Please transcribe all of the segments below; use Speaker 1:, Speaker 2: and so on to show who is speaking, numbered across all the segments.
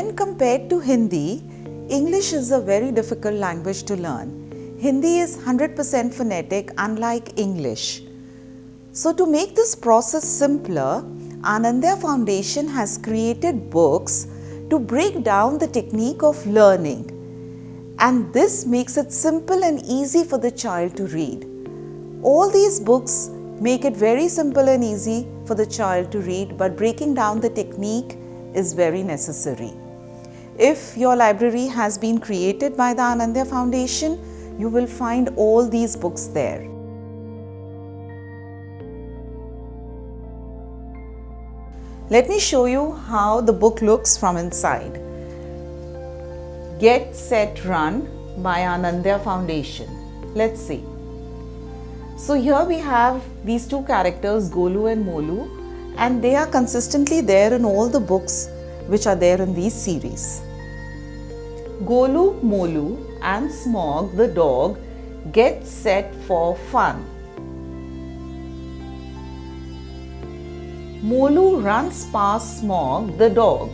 Speaker 1: When compared to Hindi, English is a very difficult language to learn. Hindi is 100% phonetic, unlike English. So to make this process simpler, Anandaya Foundation has created books to break down the technique of learning. And this makes it simple and easy for the child to read. All these books make it very simple and easy for the child to read, but breaking down the technique is very necessary. If your library has been created by the Anandaya Foundation, you will find all these books there. Let me show you how the book looks from inside. Get, Set, Run by Anandaya Foundation. Let's see. So here we have these two characters, Golu and Molu, and they are consistently there in all the books which are there in these series. Golu, Molu and Smog the dog get set for fun. Molu runs past Smog the dog.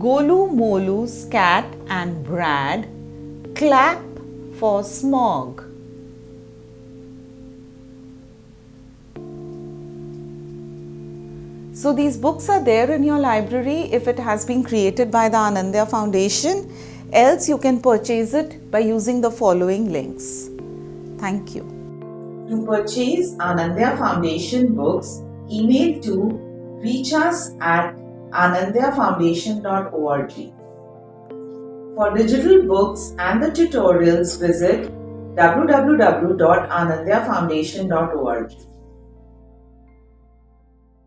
Speaker 1: Golu, Molu, Scat and Brad clap for Smog. So these books are there in your library if it has been created by the Anandaya Foundation. Else you can purchase it by using the following links. Thank you. To purchase Anandaya Foundation books, email to reachus@anandayafoundation.org. For digital books and the tutorials, visit www.anandayafoundation.org.